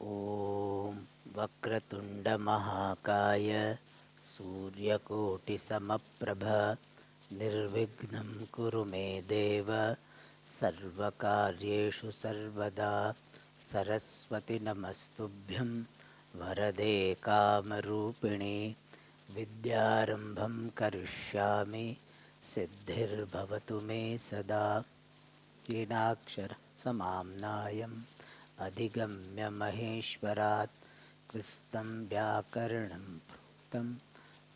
ॐ वक्रतुण्डमहाकाय सूर्यकोटिसमप्रभ निर्विघ्नं कुरु मे देव सर्वकार्येषु सर्वदा सरस्वति नमस्तुभ्यं वरदे कामरूपिणि विद्यारम्भं करिष्यामि सिद्धिर्भवतु मे सदा येनाक्षरसमाम्नायम् अधिगम्य महेश्वरात् कृत्स्नं व्याकरणं प्रोक्तं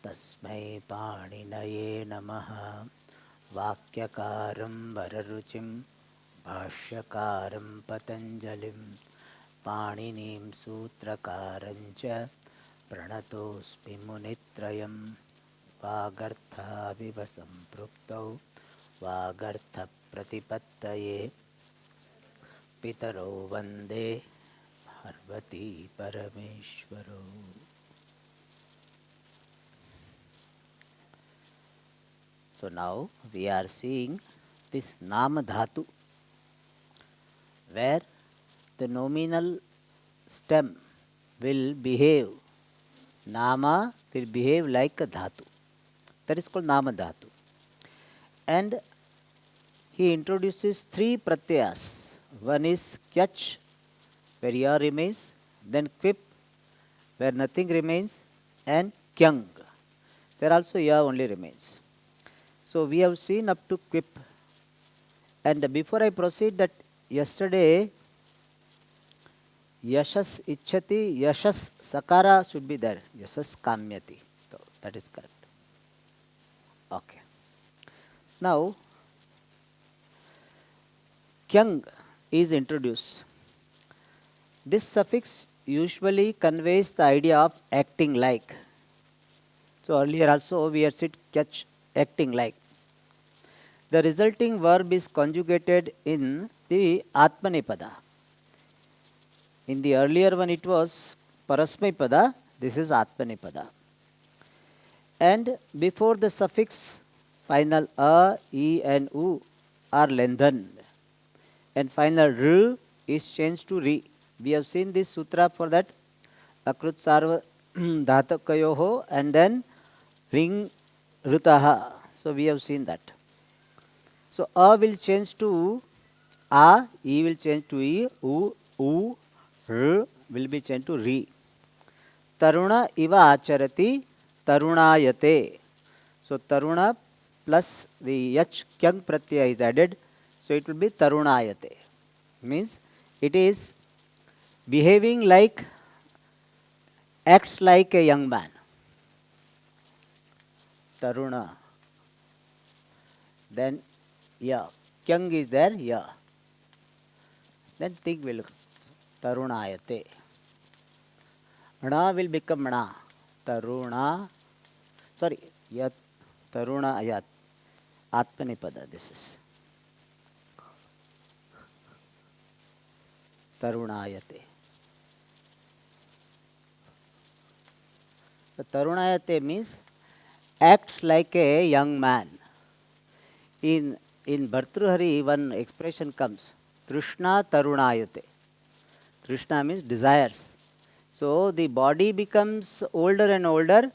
तस्मै पाणिनये नमः। वाक्यकारं वररुचिं भाष्यकारं पतञ्जलिं पाणिनीं सूत्रकारं च प्रणतोऽस्मि मुनित्रयं। वागर्थाविव सम्पृक्तौ वागर्थप्रतिपत्तये पितरौ वन्दे Parvati परमेश्वरौ। So now we are seeing this Nama Dhatu, where the nominal stem will behave, Nama will behave like a Dhatu. That is called Nama Dhatu. And he introduces three pratyas. One is Kyach, where ya remains, then Quip, where nothing remains, and Kyang, there also ya only remains. So we have seen up to Quip. And before I proceed, that yesterday Yashas Ichchati, Yashas Sakara should be there. Yashas Kamyati. So that is correct. Okay. Now Kyang is introduced. This suffix usually conveys the idea of acting like. So earlier also we had said catch, acting like. The resulting verb is conjugated in the Atmanepada. In the earlier one it was Parasmaipada, this is Atmanepada. And before the suffix, final a, e and u are lengthened. And final r is changed to ri. We have seen this sutra for that. Akrut sarva dhatakayoho and then ring rutaha. So we have seen that. So a will change to a, e will change to e, u, r will be changed to ri. Taruna iva acharati tarunayate. So taruna plus the yach kyang pratyaya is added. So it will be tarunayate. Means it is behaving like, acts like a young man. Taruna. Then ya. Kyang is there, ya. Then Tig will tarunayate. Ana will become na. Taruna. Sorry. Yat. Taruna ayat. Atmanepada this is. Tarunayate. The Tarunayate means acts like a young man. In Bhartruhari one expression comes, Trishna Tarunayate. Trishna means desires. So the body becomes older and older,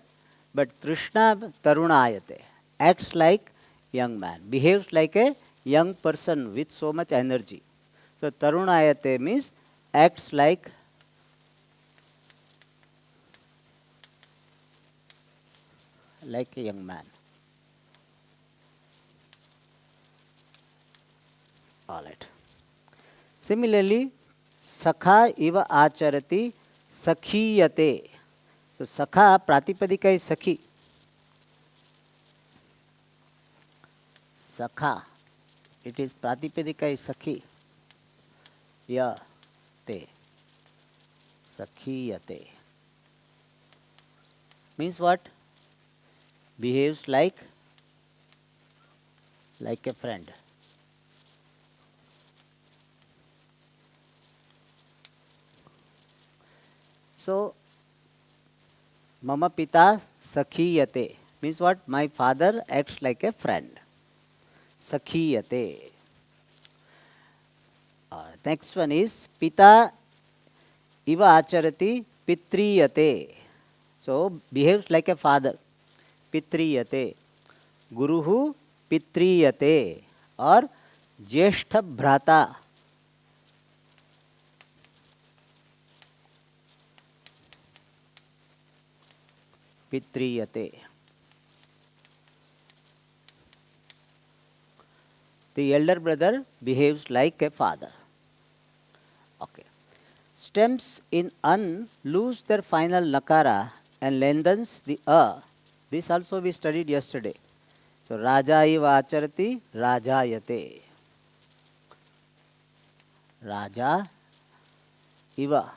but Trishna Tarunayate, acts like young man, behaves like a young person with so much energy. So Tarunayate means acts like a young man. All right. Similarly, Sakha iva acharati sakhiyate. So Sakha pratipadika is Sakhi. Sakha. It is pratipadika is Sakhi. Ya te. Sakhiyate. Means what? Behaves like a friend. So Mama Pita Sakhiyate means what? My father acts like a friend. Sakhiyate. Next one is Pita Iva acharati pitriyate. So behaves like a father. Pitriyate. Guruhu pitriyate. Or Jyeshtha Bhrata. Pitriyate. The elder brother behaves like a father. Okay. Stems in an lose their final nakara and lengthens the a. This also we studied yesterday. So Raja iva acharati, Rajayate. Raja iva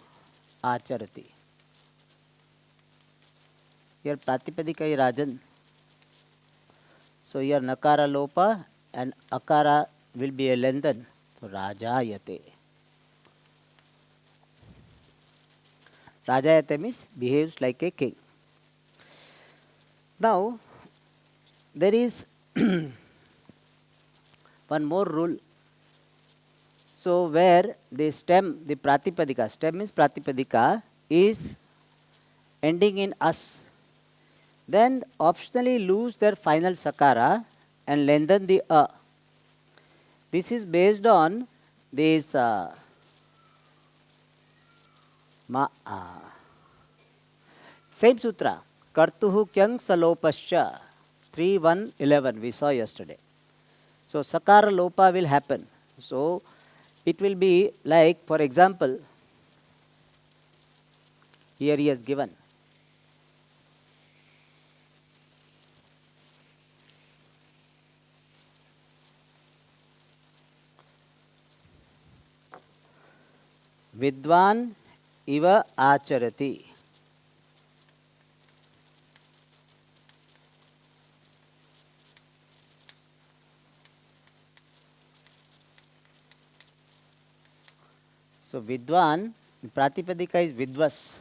acharati. Here Pratipadika is Rajan. So here nakara lopa and akara will be a lengthen. So Rajayate. Rajayate means behaves like a king. Now there is one more rule. So where the stem, the Pratipadika, stem means Pratipadika is ending in as, then optionally lose their final sakara and lengthen the a. This is based on this same sutra, Kartuhu Kyang Salopascha 3.1.11 we saw yesterday. So sakara lopa will happen. So it will be like, for example, here he has given. Vidwan iva acharati. So Vidwan, Pratipadika is Vidvas.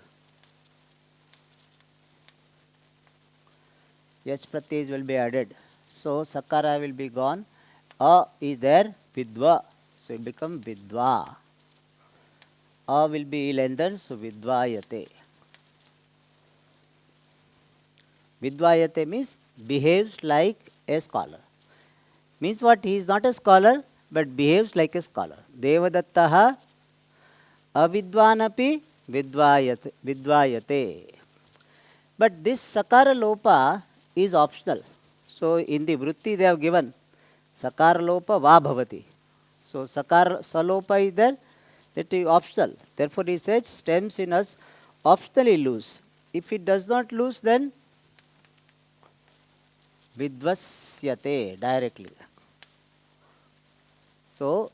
Yach pratyas will be added. So Sakara will be gone. A is there, Vidva. So it becomes Vidva. A will be lengthened, so Vidvayate. Vidvayate means behaves like a scholar. Means what? He is not a scholar, but behaves like a scholar. Devadattaha avidvanapi vidvayate. But this sakara lopa is optional. So in the vritti they have given sakara lopa va bhavati. So sakara salopa is there, that is optional. Therefore he said stems in us optionally lose. If it does not lose, then vidvasyate directly. So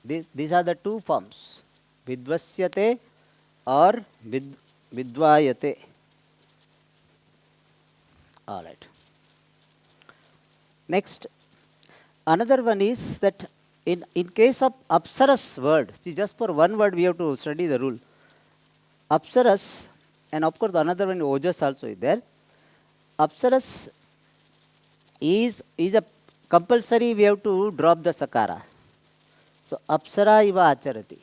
these are the two forms, vidvasyate or vidvayate. All right. Next, another one is that in case of Apsaras word, see, just for one word we have to study the rule. Apsaras, and of course another one Ojas also is there. Apsaras is a compulsory, we have to drop the sakara. So Apsara iva acharati.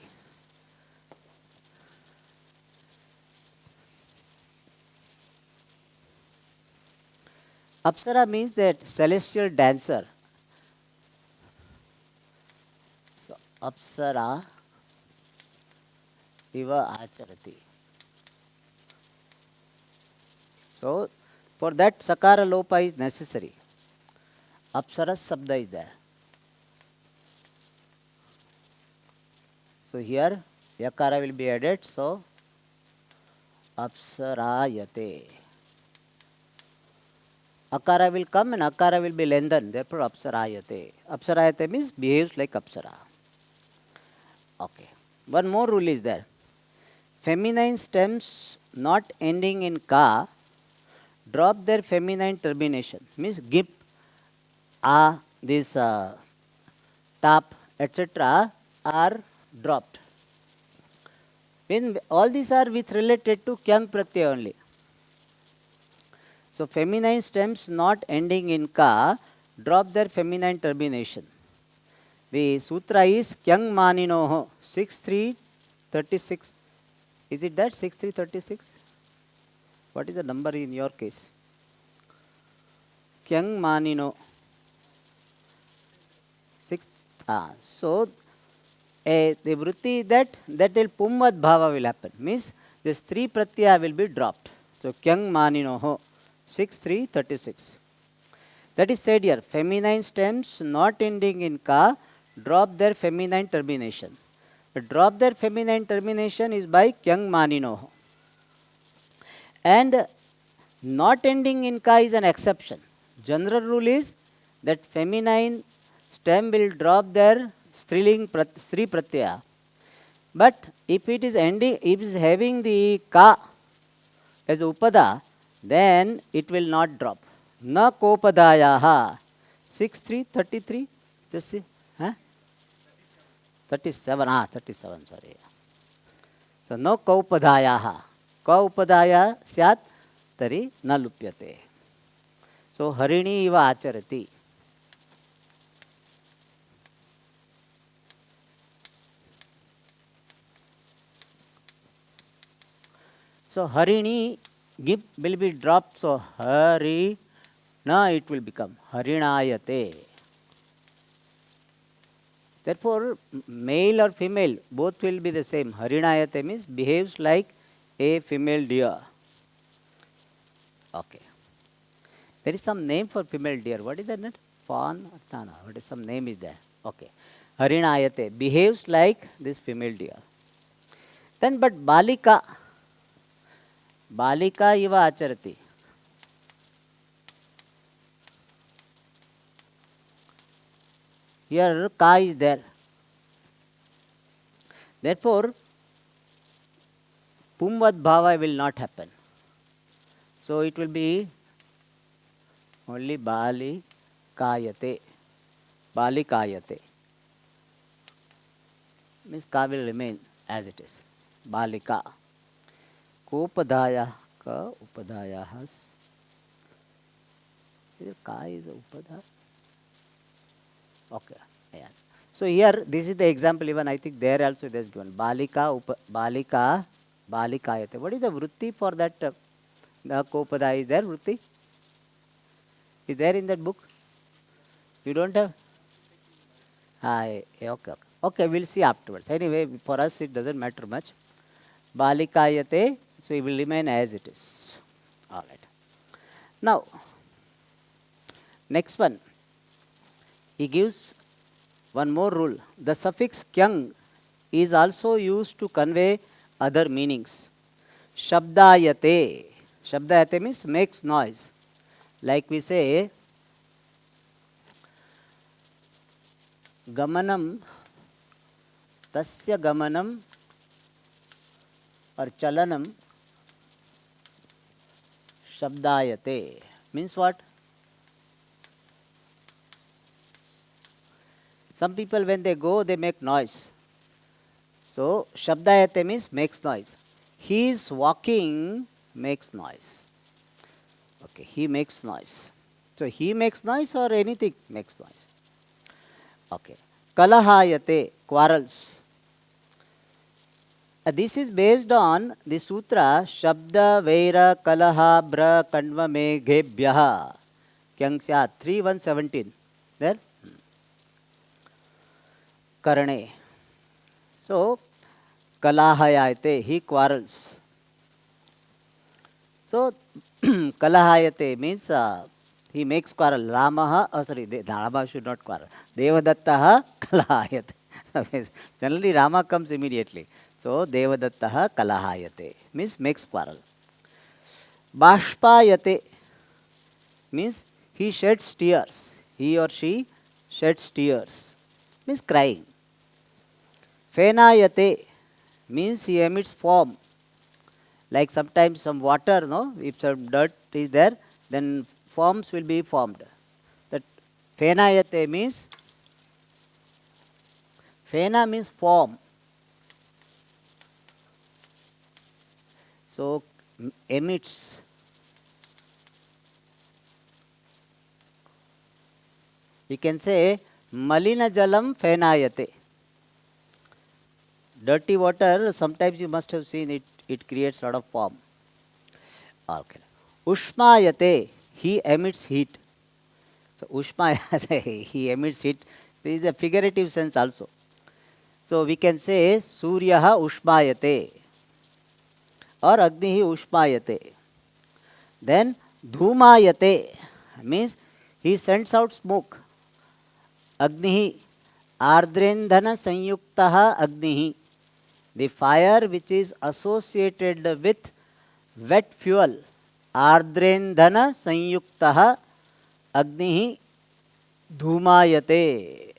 Apsara means that celestial dancer. So Apsara iva acharati. So for that sakara lopa is necessary. Apsaras sabda is there. So here yakara will be added. So Apsarayate. Akara will come and akara will be lengthened. Therefore Apsarayate. Apsarayate means behaves like Apsara. Okay. One more rule is there. Feminine stems not ending in ka drop their feminine termination. Means gip, a, this tap, etc. are dropped. When all these are with related to kyang pratyaya only. So feminine stems not ending in ka drop their feminine termination. The sutra is kyang maninoho 6.3.36. Is it that 6336? What is the number in your case? Kyang manino. 6. So the vritti that will pumvad bhava will happen. Means this 3 pratyaya will be dropped. So kyang manino ho. 6336. That is said here. Feminine stems not ending in ka drop their feminine termination. The drop their feminine termination is by kyang manino. And not ending in ka is an exception. General rule is that feminine stem will drop their striling stri pratyaya. But if it is ending, if it is having the ka as upada, then it will not drop. Na kopadayaha. 6333. Just see. Huh? 37. 37. Sorry. So no kaupadayaha. Kaupadaya syat tari na lupyate. So harini iva acharati. So harini will be dropped. So hari na it will become harinayate. Therefore, male or female both will be the same. Harinayate means behaves like a female deer. Okay. There is some name for female deer. What is that? Fawn? No. What is some name is there? Okay. Harinayate behaves like this female deer. Then, but balika iva acharati. Here ka is there. Therefore, pumvad bhava will not happen. So it will be only balikayate. Balikayate. Means ka will remain as it is. Balika. Kopadaya ka upadayahas. Ka is upadaya. Okay. Yeah. So here this is the example. Even I think there also there is given balikayate. What is the vritti for that? The kopada is there vritti? Is there in that book? You don't have? Okay, we'll see afterwards. Anyway, for us it doesn't matter much. Balikayate, so it will remain as it is. All right. Now, next one. He gives one more rule. The suffix kyang is also used to convey other meanings. Shabdayate. Shabdayate means makes noise. Like we say, gamanam, tasya gamanam or chalanam shabdayate. Means what? Some people when they go, they make noise. So, shabdayate means makes noise. He is walking makes noise. Okay, he makes noise. So, he makes noise or anything makes noise. Okay. Kalahayate, quarrels. This is based on the sutra Shabda Vaira Kalaha Bra Kandva Meghebhyaha. Kyangsya 3:117. There? Karane. So, kalahayate, he quarrels. So, kalahayate means he makes quarrel. Ramaha, Rama should not quarrel. Devadattaha kalahayate. Generally, Rama comes immediately. So, Devadattaha kalahayate means makes quarrel. Bashpayate means he sheds tears. He or she sheds tears. Means crying. Phenayate means he emits foam. Like sometimes some water, no? If some dirt is there, then foams will be formed. That phenayate means, phena means foam. So emits. We can say malina jalam phenayate. Dirty water, sometimes you must have seen it it creates a lot of form. Okay. Ushmayate, he emits heat. So Ushmayate, he emits heat. There is a figurative sense also. So we can say Suryaha Ushmayate or Agnihi Ushmayate. Then Dhumayate means he sends out smoke. Agnihi Ardrendhana Sanyuktaha Agnihi. The fire which is associated with wet fuel. Ardrendhana Sanyuktaha Agnihi Dhumayate.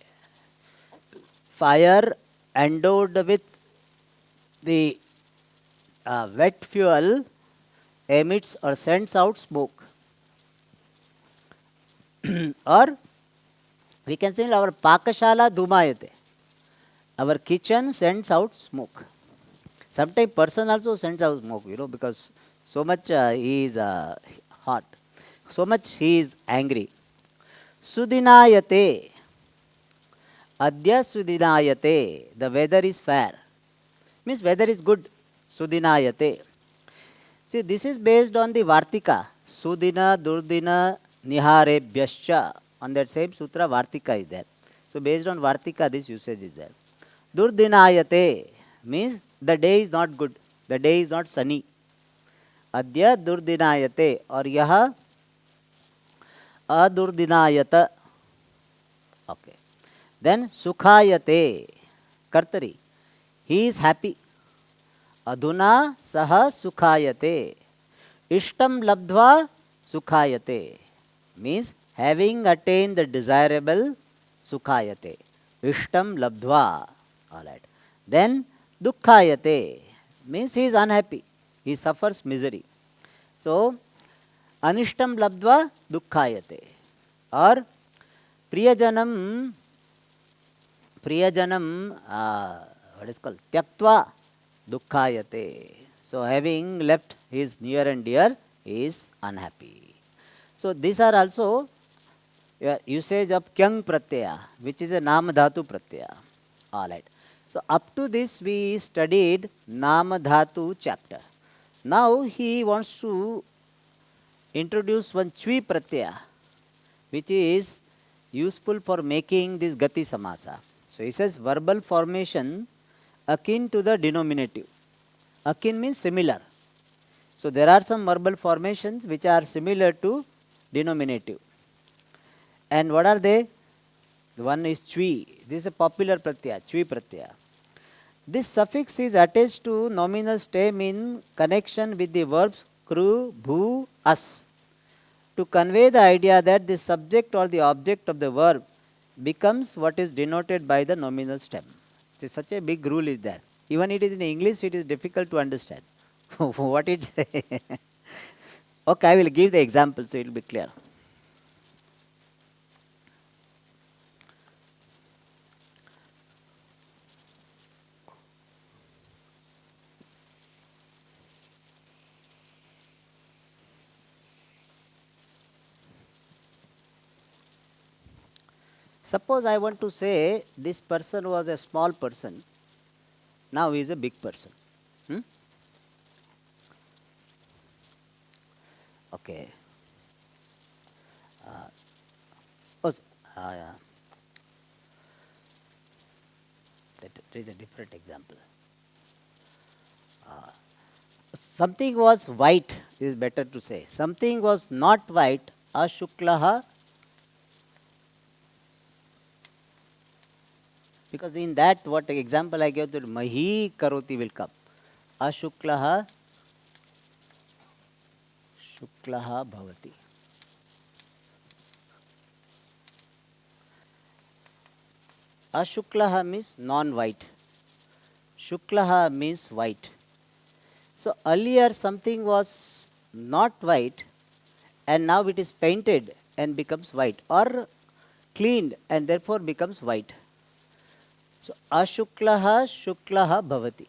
Fire endowed with the wet fuel emits or sends out smoke. Or we can say our Pakashala Dhumayate. Our kitchen sends out smoke. Sometimes person also sends out smoke, because so much he is hot. So much he is angry. Sudinayate. Adya Sudinayate. The weather is fair. Means weather is good. Sudinayate. See, this is based on the Vartika. Sudina, Durdina, Niharebhyascha. On that same sutra, Vartika is there. So, based on Vartika, this usage is there. Durdinayate means the day is not good. The day is not sunny. Adya Durdinayate or Yaha Adurdinayata. Okay. Then Sukhayate. Kartari. He is happy. Adhuna saha sukhayate. Ishtam labdva sukhayate. Means having attained the desirable sukhayate. Ishtam labdva. Alright. Then dukkhayate. Means he is unhappy. He suffers misery. So, anishtam labdva dukkhayate. Or priyajanam, what is called? Tyaktva dukkhayate. So, having left his near and dear, he is unhappy. So, these are also usage of kyang pratyaya, which is a nama dhatu pratyaya. Alright. So, up to this we studied nama dhatu chapter. Now, he wants to introduce one chvi pratyaya, which is useful for making this gati samasa. So, he says verbal formation akin to the denominative. Akin means similar. So, there are some verbal formations which are similar to denominative. And what are they? The one is chvi. This is a popular pratyaya, chvi pratyaya. This suffix is attached to nominal stem in connection with the verbs kru, bhu, as, to convey the idea that the subject or the object of the verb becomes what is denoted by the nominal stem. This such a big rule is there. Even it is in English, it is difficult to understand. What it say? Okay, I will give the example so it will be clear. Suppose I want to say this person was a small person, now he is a big person. Okay. Yeah. That is a different example. Something was white is better to say. Something was not white, ashuklaha. Because in that, what example I gave, that mahi karoti will come. Ashuklaha, shuklaha bhavati. Ashuklaha means non-white. Shuklaha means white. So earlier something was not white and now it is painted and becomes white, or cleaned and therefore becomes white. So ashuklaha shuklaha bhavati.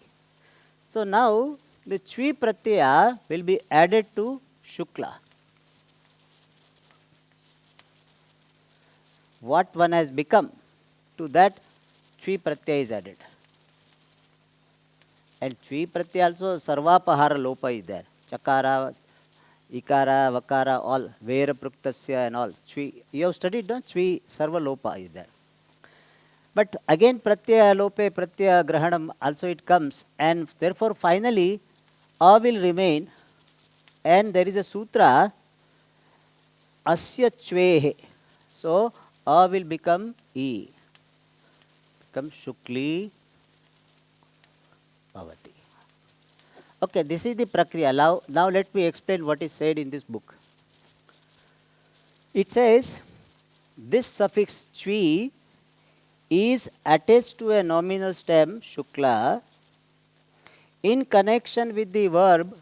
So now the chvi pratyaya will be added to shukla. What one has become, to that chvi pratyaya is added. And Chvi Pratyaya also Sarvapahara Lopa is there. Chakara, Ikara, Vakara, all. Vera Pruktasya and all. Chvi. You have studied, no? Chvi Sarva Lopa is there. But again, Pratyaya Lope, Pratyaya Grahanam also it comes. And therefore, finally, A will remain. And there is a sutra, Asya Chvehe. So, A will become E. Become Shukli Bhavati. Okay, this is the prakriya. Now let me explain what is said in this book. It says, this suffix Chvi is attached to a nominal stem Shukla in connection with the verb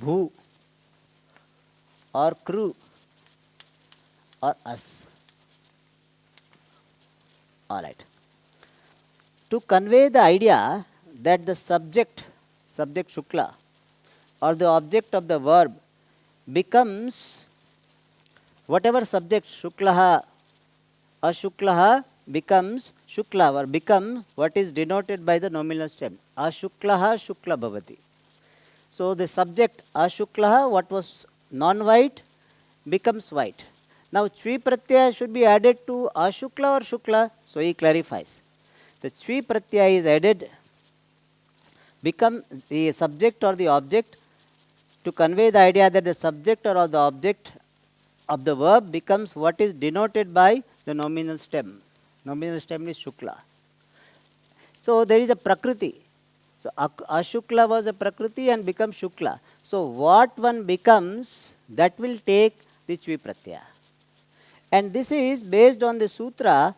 Bhu or Kru or As. Alright. To convey the idea that the subject Shukla or the object of the verb becomes whatever subject Shuklaha, Ashuklaha becomes Shukla or become what is denoted by the nominal stem. Ashuklaha Shukla Bhavati. So the subject Ashuklaha, what was non-white, becomes white. Now Chvi Pratyaya should be added to Ashukla or Shukla. So he clarifies. The Chvi Pratyaya is added, become the subject or the object to convey the idea that the subject or the object of the verb becomes what is denoted by the nominal stem. Nominal stem is Shukla. So there is a Prakriti. So Ashukla was a Prakriti and becomes Shukla. So what one becomes, that will take the Chvi Pratyaya. And this is based on the sutra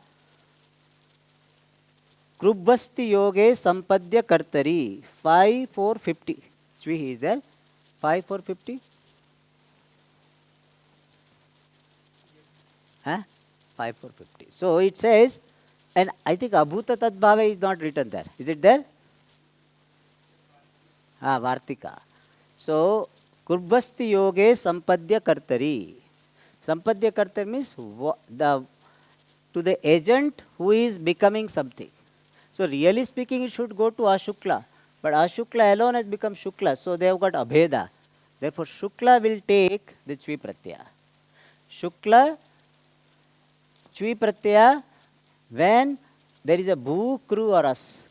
Krubvasti Yoge Sampadya Kartari 5450. Chvi is there? 5450? Huh? 5450. So it says, and I think Abhuta Tadbhava is not written there. Is it there? Vartika. So Krubvasti Yoge Sampadya Kartari. Sampadya Kartari means to the agent who is becoming something. So really speaking, it should go to Ashukla. But Ashukla alone has become Shukla. So they have got Abheda. Therefore, Shukla will take the Chvi Pratyaya. Shukla, Chvi Pratyaya, when there is a Bhu, Kru or As.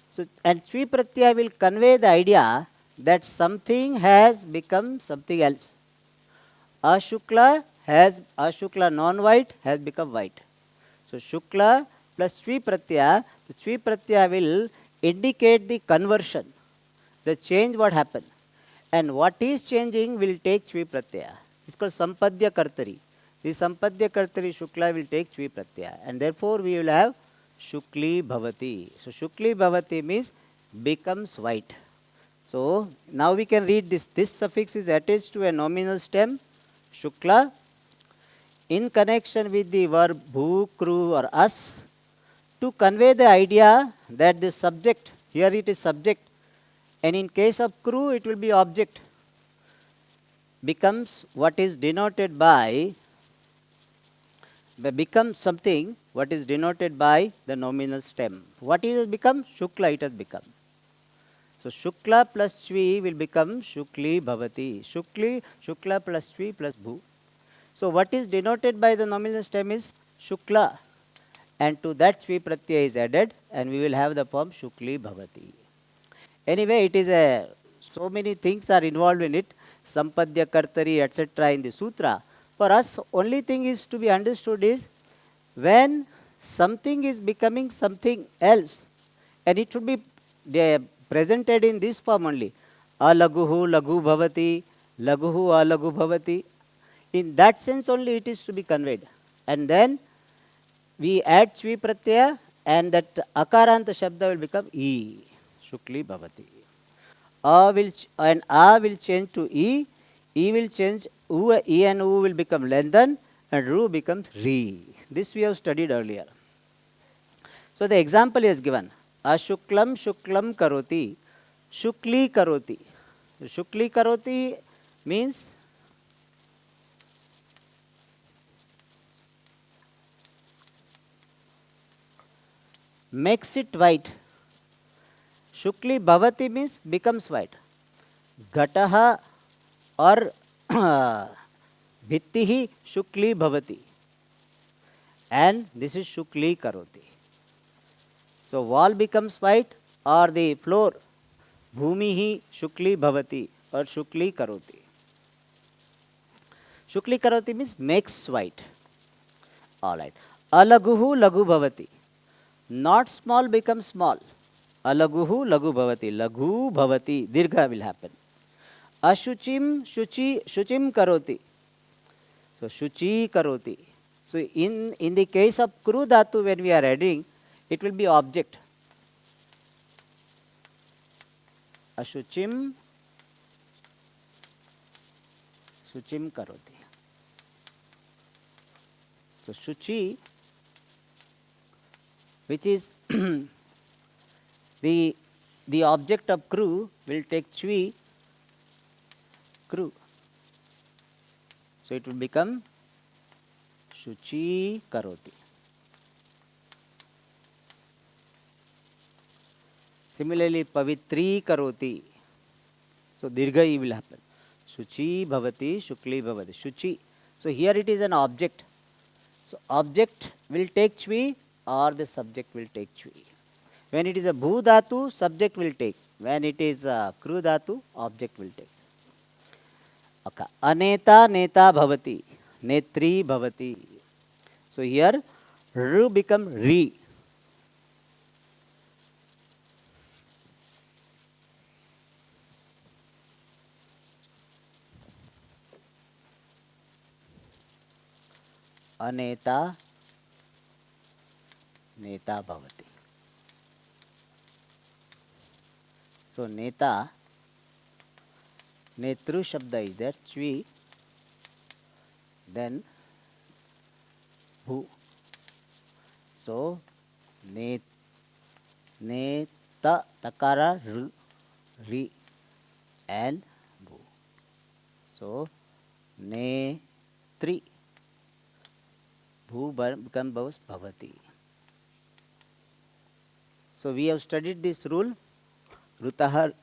So, and Chvi Pratyaya will convey the idea that something has become something else. Ashukla non-white has become white. So Shukla plus Chvi Pratyaya, the Chvi Pratyaya will indicate the conversion, the change what happened. And what is changing will take Chvi Pratyaya. It's called Sampadya Kartari. The Sampadya Kartari Shukla will take Chvi Pratyaya. And therefore we will have Shukli Bhavati. So Shukli Bhavati means becomes white. So now we can read this. This suffix is attached to a nominal stem Shukla in connection with the verb Bhu, Kru or As to convey the idea that the subject, here it is subject, and in case of Kru it will be object, becomes what is denoted by, becomes something what is denoted by the nominal stem. What it has become? Shukla it has become. So Shukla plus Chvi will become Shukli Bhavati. Shukla plus Chvi plus Bhu. So what is denoted by the nominal stem is Shukla. And to that Chvi Pratyaya is added and we will have the form Shukli Bhavati. Anyway, it is so many things are involved in it. Sampadya Kartari, etc. in the sutra. For us, only thing is to be understood is when something is becoming something else, and it should be presented in this form only. Alaguhu lagu bhavati, laguhu alagu bhavati. In that sense only it is to be conveyed. And then we add Chvi Pratyaya and that Akaranta Shabda will become E. Shukli Bhavati. A will change to E. E will change, E and U will become Lendan and Ru becomes Ri. This we have studied earlier. So the example is given. Ashuklam shuklam karoti. Shukli karoti. Shukli karoti means makes it white. Shukli bhavati means becomes white. Ghataha or bhittihi shukli bhavati. And this is shukli karoti. So wall becomes white or the floor. Bhumihi shukli bhavati or shukli karoti. Shukli karoti means makes white. Alright. Alaguhu lagu bhavati. Not small becomes small. Alaguhu lagu bhavati. Lagu bhavati. Dirgha will happen. Ashuchim shuchim karoti. So shuchi karoti. So in the case of kru dhatu, when we are adding, it will be object. Ashuchim shuchim karoti. So shuchi, which is the object of kru, will take chui kru. So it will become shuchi karoti. Similarly, pavitri karoti. So dirgha will happen. Shuchi bhavati, shukli bhavati. Shuchi. So here it is an object. So object will take chui or the subject will take chui. When it is a bhu dhatu, subject will take. When it is a kru dhatu, object will take. Okay. Aneta neta bhavati. Netri bhavati. So here ru become ri. Aneta neta bhavati. So neta, netru shabda is there, chui, then bhu. So neta takara ri and bhu. So netri. Bhu become bhavati. So we have studied this rule, rutaha,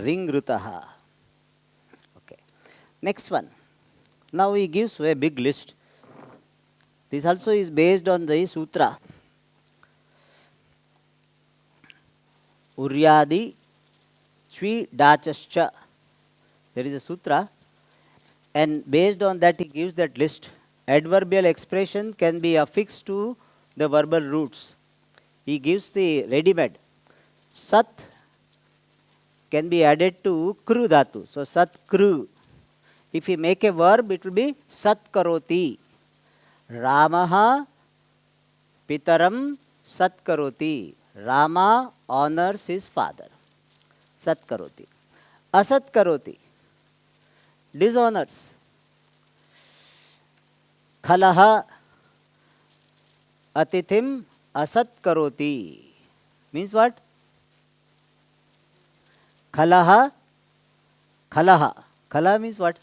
ring rutaha. Okay. Next one. Now he gives a big list. This also is based on the sutra. Uryadi Chvi Dachascha. There is a sutra, and based on that he gives that list. Adverbial expression can be affixed to the verbal roots. He gives the ready-made. Sat can be added to kru dhatu. So sat kru. If we make a verb, it will be sat karoti. Ramaha pitaram sat karoti. Rama honors his father. Sat karoti. Asat karoti. Dishonors. Khalaha atithim asat karoti. Means what? Khalaha. Khala means what?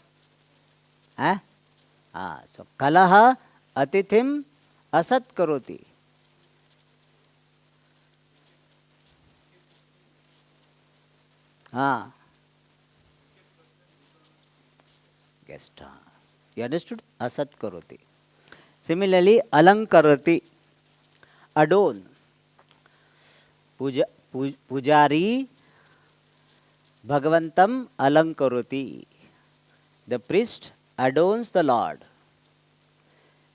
So khalaha atithim asat karoti. Guest. You understood? Asat karoti. Similarly, alankarati. Adorn. Pujari Bhagavantam alankaroti. The priest adorns the Lord.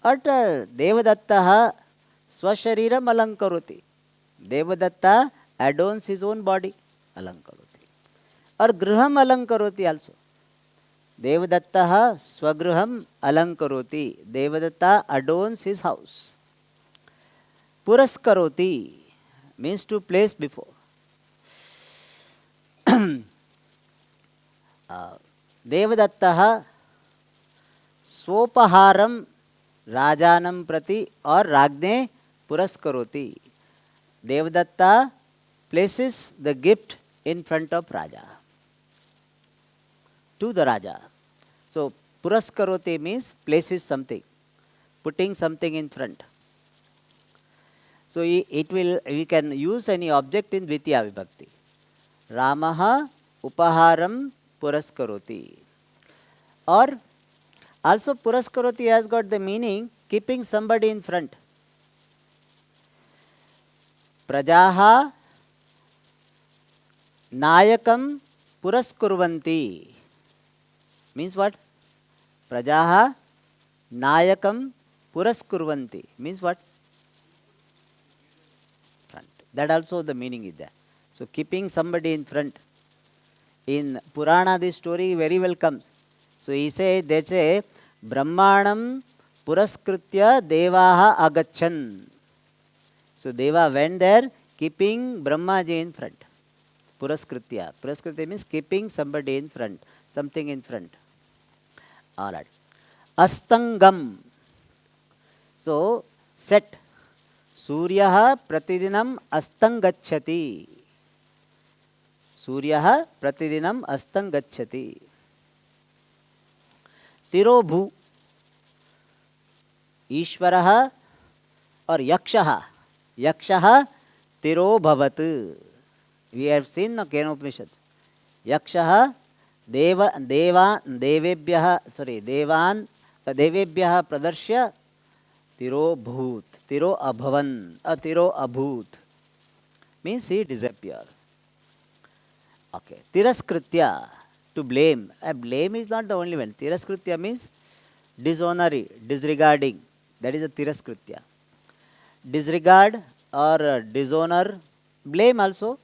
At Devadattaha swashariram alankaroti. Devadatta adorns his own body. Alankaroti. Or griham alankaroti also. Devadattaha swagriham alankaroti. Devadatta adorns his house. Puraskaroti means to place before. Devadattaha swopaharam rajanam prati or ragne puraskaroti. Devadatta places the gift in front of Raja. To the Raja. So puraskaroti means places something, putting something in front. So we can use any object in Dvitiya Vibhakti. Ramah upaharam puraskaroti. Or also puraskaroti has got the meaning keeping somebody in front. Prajaha nayakam puraskurvanti. Means what? Prajaha nayakam puraskurvanti. Means what? Front. That also the meaning is there. So keeping somebody in front. In Purana this story very well comes. So he say, they say, Brahmanam puraskritya devaha agachan. So Deva went there keeping Brahmaji in front. Puraskritya. Puraskritya means keeping somebody in front, something in front. Alright. Astangam. So set. Suryaha pratidinam astangachati. Suryaha pratidinam astangachati. Tirobhu. Ishvaraha or Yakshaha. Yakshaha Tiro Bhavat. We have seen the Kenopanishad. Yakshaha Devebhyaha Pradarshya Tiro Bhut. Tiro Abhavan. Tiro Abhut. Means he disappeared. Okay. Tiraskritya. To blame. Blame is not the only one. Tiraskritya means dishonoring, disregarding. That is a Tiraskritya. Disregard or dishonor, blame also,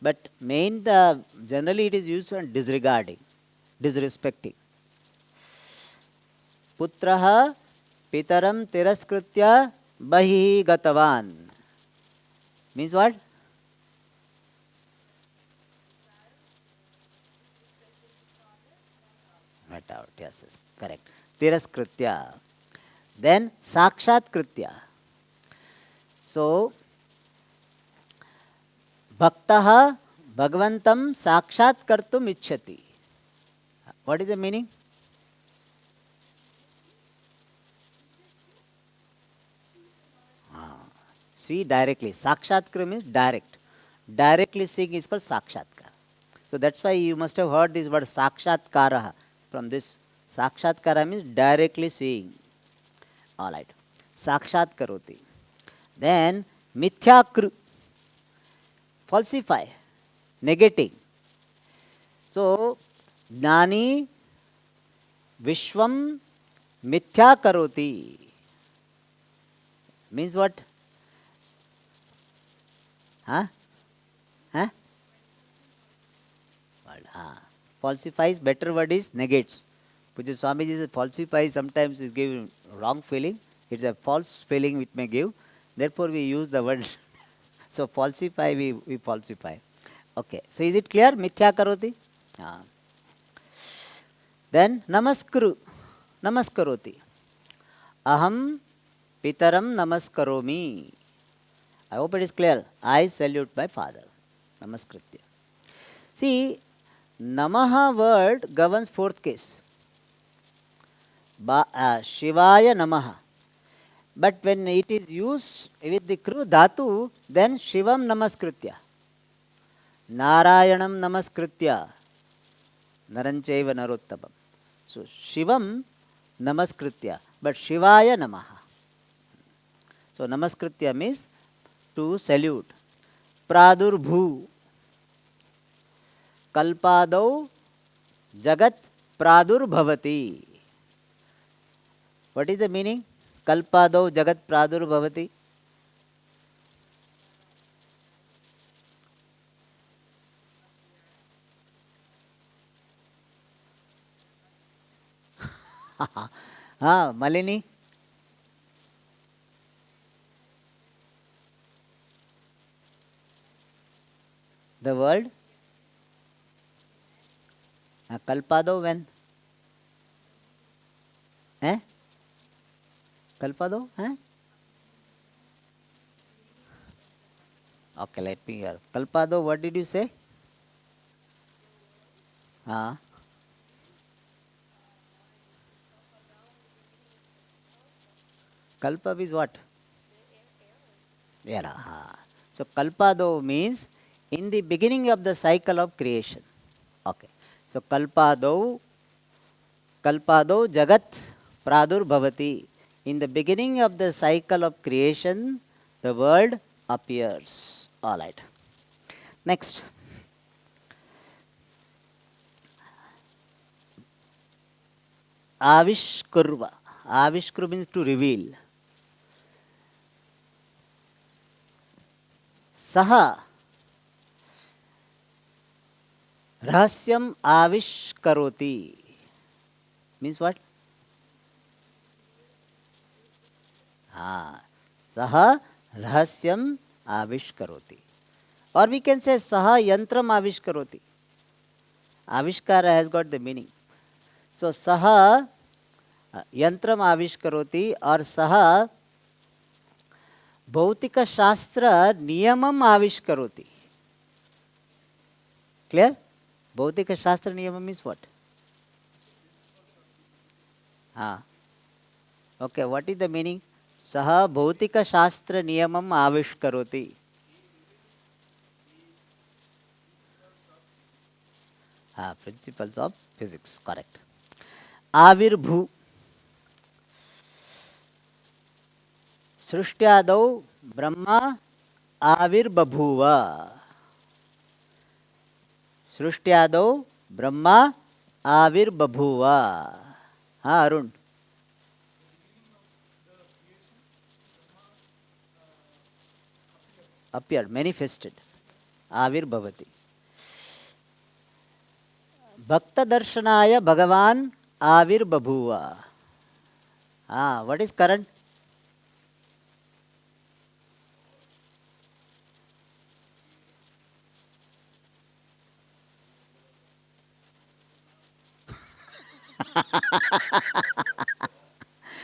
but generally it is used for disregarding, disrespecting. Putraha pitaram tiraskritya bahihi gatavan. Means what? Right out, yes, correct. Tiraskritya. Then sakshatkritya. So, bhaktaha bhagvantam sakshat kartum ichchati. What is the meaning? See directly. Sakshatkar means direct. Directly seeing is called sakshatkar. So that's why you must have heard this word sakshatkara. From this, sakshatkara means directly seeing. Alright. Sakshat karoti. Then mithyakru, falsify, negating. So Gnani Vishwam Mithya Karoti. Means what? Huh? Huh? Falsifies, better word is negates. Puja Swamiji says falsify sometimes is giving wrong feeling. It's a false feeling which may give. Therefore, we use the word. So, falsify, we falsify. Okay. So, is it clear? Mithya karoti. Then, namaskuru. Namaskaroti. Aham pitaram namaskaromi. I hope it is clear. I salute my father. Namaskritya. See, namaha word governs fourth case. Shivaya namaha. But when it is used with the kru dhatu, then Shivam namaskritya. Narayanam namaskritya. Naranchaiva narottabam. So Shivam namaskritya. But Shivaya namaha. So namaskritya means to salute. Pradurbhu. Kalpadau jagat pradurbhavati. What is the meaning? Kalpadau jagat pradurbhavati. Malini. The word Kalpadau when? Kalpadau? Okay, let me hear. Kalpadau, what did you say? Kalpa is what? Era. So Kalpadau means in the beginning of the cycle of creation. Okay. So kalpadau jagat pradurbhavati. In the beginning of the cycle of creation, the world appears. All right. Next. Avishkurva. Avishkuru means to reveal. Saha rahasyam avishkaroti. Means what? Saha rahasyam avishkaroti. Or we can say saha yantram avishkaroti. Avishkara has got the meaning. So saha yantram avishkaroti or saha bhautika shastra niyamam avishkaroti. Clear? Bhautika shastra niyamam means what? Okay, what is the meaning? Saha bhautika shastra niyamam avishkaroti. Principles of physics, correct. Avirbhu. Srishtyadau Brahma avirbabhuva. Srishtyadau Brahma avirbabhuva. Arun. Appeared, manifested. Avirbhavati. Bhakta darshanaya Bhagavan avirbabhuva. What is current?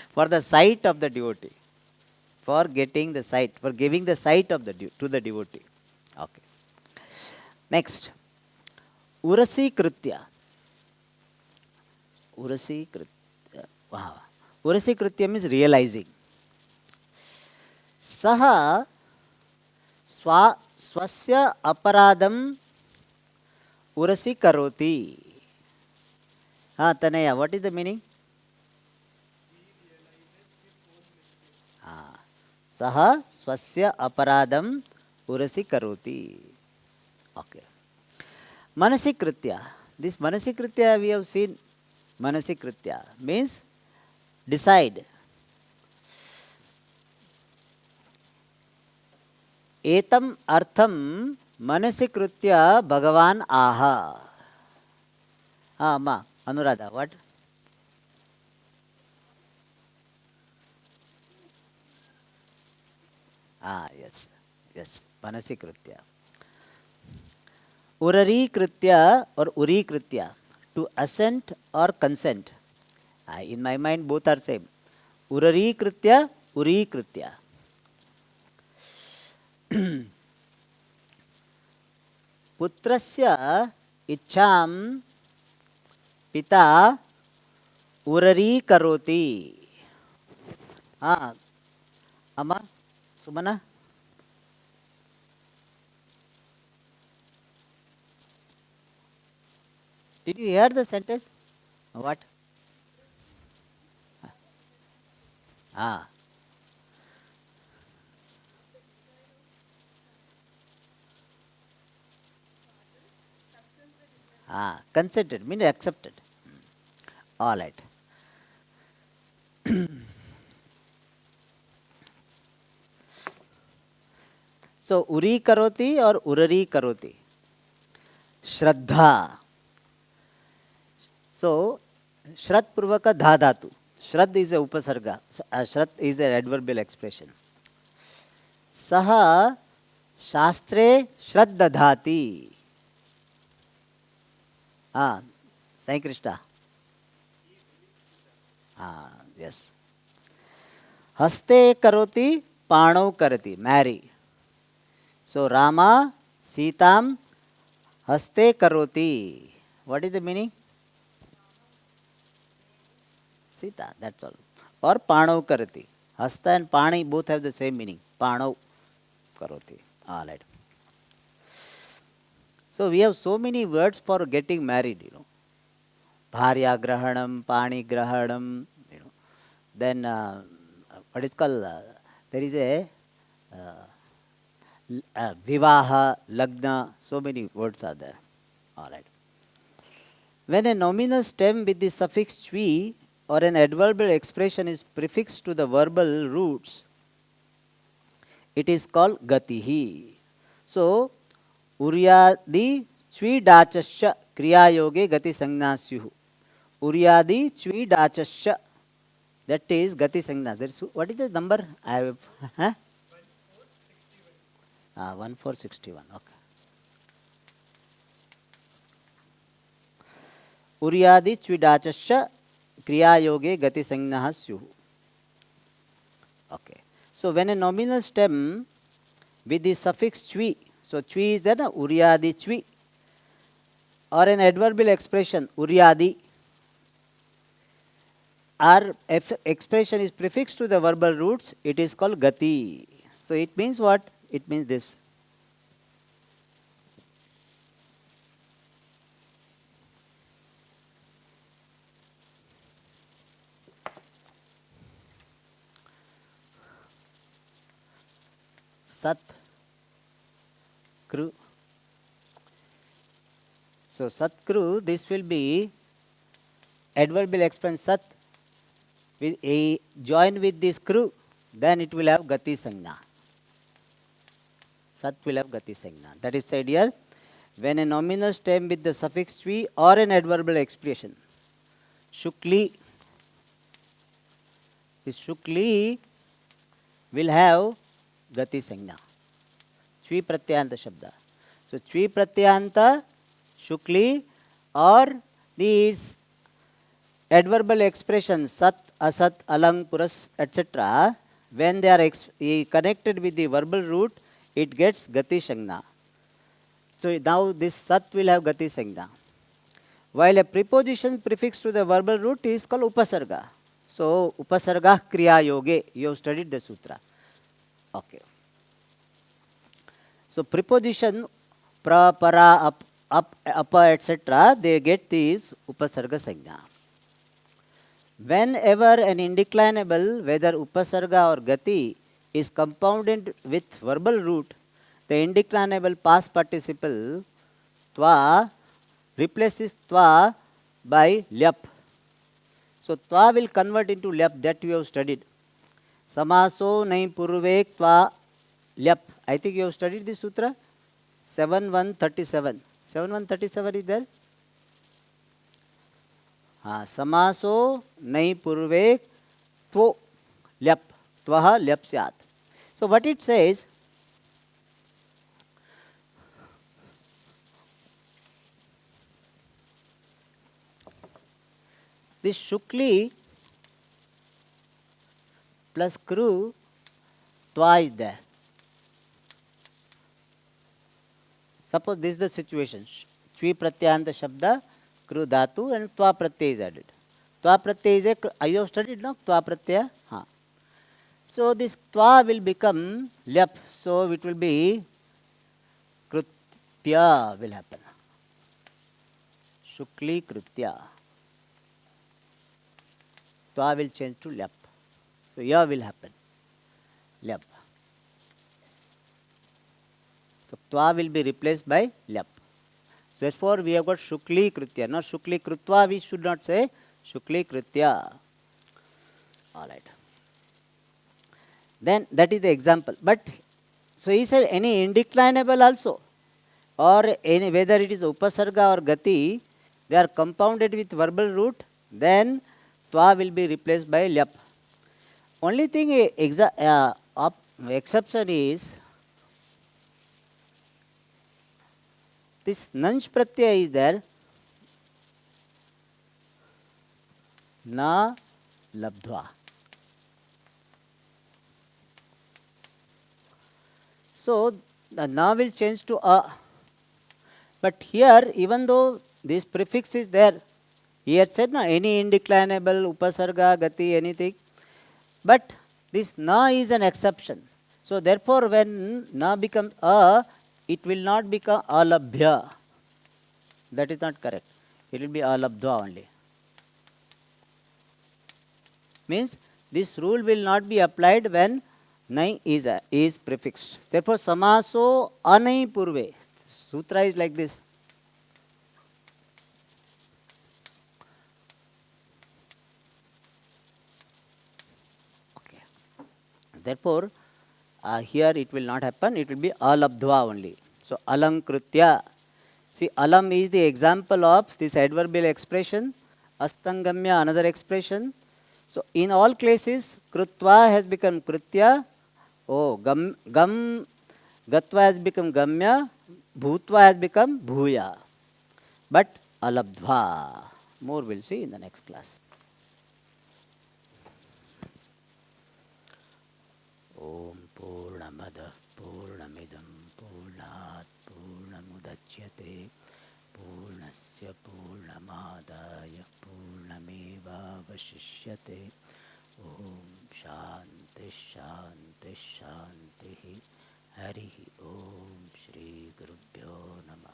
For the sight of the devotee. For getting the sight, for giving the sight of to the devotee. Okay. Next. Urasi Kritya. Urasi Kritya. Wow. Urasi Kritya means realizing. Saha swasya aparadam urasi karoti. Tanaya, what is the meaning? Saha swasya aparadam urasi karoti. Okay. Manasikritya. This Manasikritya we have seen. Manasikritya means decide. Etam artham Manasikritya Bhagavan aha. Ma Anuradha, what? Yes, Manasikritya. Urari Kritya or Uri Kritya, to assent or consent. In my mind, both are same. Urari Kritya, Uri Kritya. Putrasya ichham pita urari karoti. Amma, Sumana? Did you hear the sentence? What? Consented means accepted. All right. So Uri karoti or Urari karoti? Shraddha. So Shrad Purvaka Dha Dhatu. Shrad is a upasarga. Shrad is an adverbial expression. Saha Shastre Shraddadhati. Sai Krishna. Yes. Haste karoti Panau karati. Marry. So Rama Sitam Haste karoti. What is the meaning? Sita, that's all. Or Panau karati. Hasta and Pani both have the same meaning. Panau karoti. All right. So we have so many words for getting married, Bharya grahanam, pani grahanam, Then what is called, there is a vivaha, lagna, so many words are there. All right. When a nominal stem with the suffix chvi or an adverbial expression is prefixed to the verbal roots, it is called gatihi. So, uryadi chvi dachasya kriya yoge gati sangnasyuhu. Uryadi chvi dachasya, that is gati sangna. What is the number? I have, 1461. Okay. उर्यादि च्विडाचस्य क्रियायोगे गति संज्ञाः स्युः. Okay. So when a nominal stem with the suffix chvi, so chvi is there, uryadi chvi, or an adverbial expression uryadi, or if expression is prefixed to the verbal roots, it is called gati. So it means what? It means this. Sat, kru. So sat kru, this will be adverbial expression sat with a join with this kru, then it will have gati sangna. Sat will have gati sangna. That is said here, when a nominal stem with the suffix chvi or an adverbial expression, shukli, this shukli will have gati sangna. Chvi pratyanta shabda. So chvi pratyanta, shukli, or these adverbial expressions sat, asat, alang, puras, etc., when they are connected with the verbal root, it gets gati sangna. So now this sat will have gati sangna. While a preposition prefixed to the verbal root is called upasarga. So upasarga kriya yoge, you have studied the sutra. Okay. So preposition pra, para, up, apa, etc., they get these upasarga sangna. Whenever an indeclinable, whether upasarga or gati, is compounded with verbal root, the indeclinable past participle twa replaces twa by lyap. So twa will convert into lyap, that we have studied. Samaso nahi purvek twa lyap. I think you have studied this sutra. 7137. 7137 is there? Samaso nahi purvek two lyap. Tvaha lyap syat. So what it says, this shukli plus kru, twa is there. Suppose this is the situation. Chvi pratyanta shabda, kru dhatu, and twa pratyaya is added. Twa pratyaya is a, you have studied, no? Twa pratyaya. So this twa will become lyap. So it will be krutya will happen. Shukli krutya. Twa will change to lyap. So ya will happen. Lyap. So twa will be replaced by lyap. So therefore we have got shukli krutya. Not shukli krutva, we should not say shukli krutya. Alright. Then that is the example. But so he said any indeclinable also, or any whether it is upasarga or gati, they are compounded with verbal root, then twa will be replaced by lyap. Only thing exception is this nanch pratyaya is there, na labdhva. So the na will change to a. But here, even though this prefix is there, he had said no, any indeclinable, upasarga, gati, anything. But this na is an exception. So therefore, when na becomes a, it will not become alabhya. That is not correct. It will be alabdhva only. Means this rule will not be applied when nai is prefixed. Therefore, samaso anai purve. Sutra is like this. Okay. Therefore, here it will not happen. It will be alabdhva only. So, alankritya. See, alam is the example of this adverbial expression. Astangamya, another expression. So, in all cases, krutva has become kritya. Oh, gam gatva has become gamya. Bhutva has become bhuya. But alabdhva. More we'll see in the next class. Om Purnamada Purnamidam Purnat Purnamudachyate Purnasya Purnamadaya Purnameva Vashishyate. Om Shanti Shanti Shanti. Hari Om Shri Gurubhyo Namah.